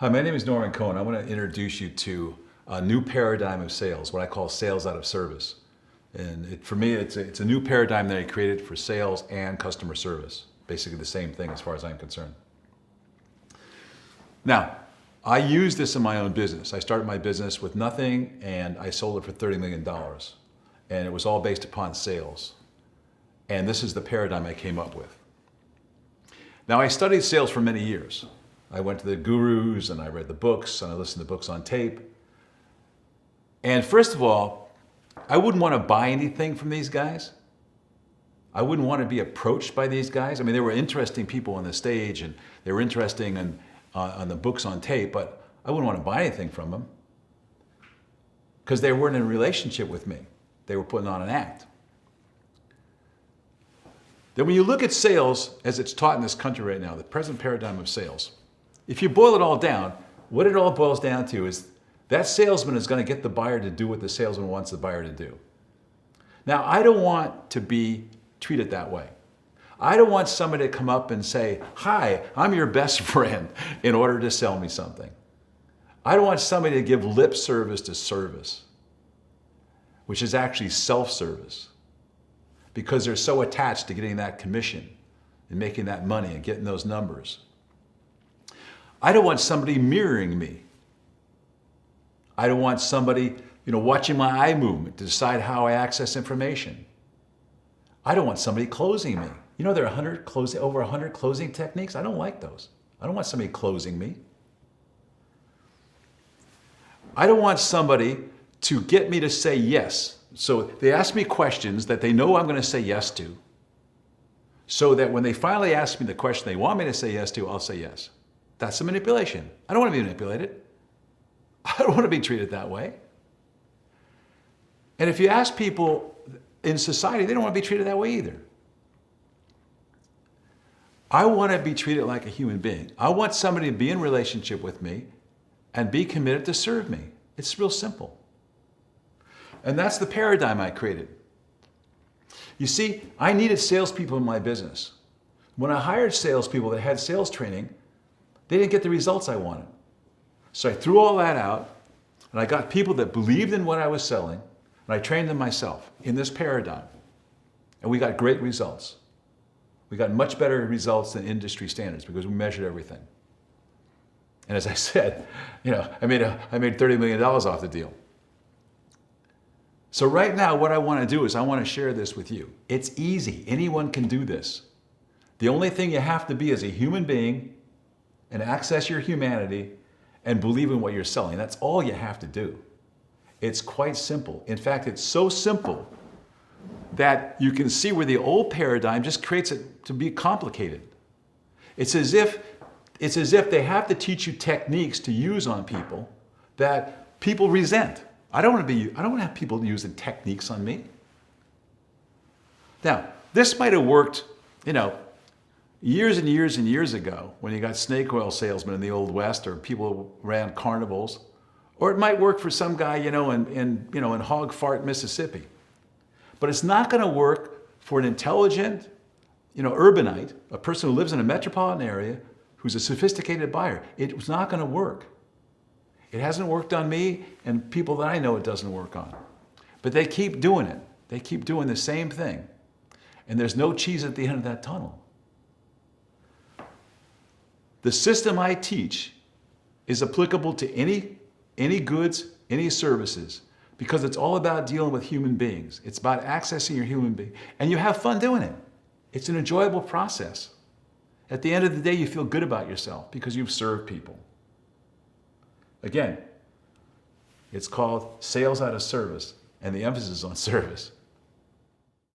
Hi, my name is Norman Cohen. I want to introduce you to a new paradigm of sales, what I call sales out of service. And for me, it's a new paradigm that I created for sales and customer service. Basically the same thing as far as I'm concerned. Now, I use this in my own business. I started my business with nothing and I sold it for $30 million. And it was all based upon sales. And this is the paradigm I came up with. Now, I studied sales for many years. I went to the gurus and I read the books and I listened to books on tape. And first of all, I wouldn't want to buy anything from these guys. I wouldn't want to be approached by these guys. I mean, they were interesting people on the stage and they were interesting on the books on tape, but I wouldn't want to buy anything from them because they weren't in a relationship with me. They were putting on an act. Then when you look at sales as it's taught in this country right now, the present paradigm of sales, if you boil it all down, what it all boils down to is that salesman is going to get the buyer to do what the salesman wants the buyer to do. Now, I don't want to be treated that way. I don't want somebody to come up and say, "Hi, I'm your best friend," in order to sell me something. I don't want somebody to give lip service to service, which is actually self-service, because they're so attached to getting that commission and making that money and getting those numbers. I don't want somebody mirroring me. I don't want somebody, watching my eye movement to decide how I access information. I don't want somebody closing me. There are over 100 closing techniques. I don't like those. I don't want somebody closing me. I don't want somebody to get me to say yes. So they ask me questions that they know I'm going to say yes to, so that when they finally ask me the question they want me to say yes to, I'll say yes. That's a manipulation. I don't want to be manipulated. I don't want to be treated that way. And if you ask people in society, they don't want to be treated that way either. I want to be treated like a human being. I want somebody to be in relationship with me and be committed to serve me. It's real simple. And that's the paradigm I created. You see, I needed salespeople in my business. When I hired salespeople that had sales training, they didn't get the results I wanted. So I threw all that out and I got people that believed in what I was selling and I trained them myself in this paradigm. And we got great results. We got much better results than industry standards because we measured everything. And as I said, I made $30 million off the deal. So right now what I want to do is I want to share this with you. It's easy. Anyone can do this. The only thing you have to be is a human being and access your humanity and believe in what you're selling. That's all you have to do. It's quite simple. In fact, it's so simple that you can see where the old paradigm just creates it to be complicated. It's as if they have to teach you techniques to use on people that people resent. I don't want to have people using techniques on me. Now, this might have worked, years and years and years ago when you got snake oil salesmen in the Old West or people who ran carnivals, or it might work for some guy, in Hog Fart, Mississippi. But it's not going to work for an intelligent, urbanite, a person who lives in a metropolitan area who's a sophisticated buyer. It's not going to work. It hasn't worked on me and people that I know it doesn't work on. But they keep doing it. They keep doing the same thing. And there's no cheese at the end of that tunnel. The system I teach is applicable to any goods, any services, because it's all about dealing with human beings. It's about accessing your human being. And you have fun doing it. It's an enjoyable process. At the end of the day, you feel good about yourself because you've served people. Again, it's called sales out of service, and the emphasis is on service.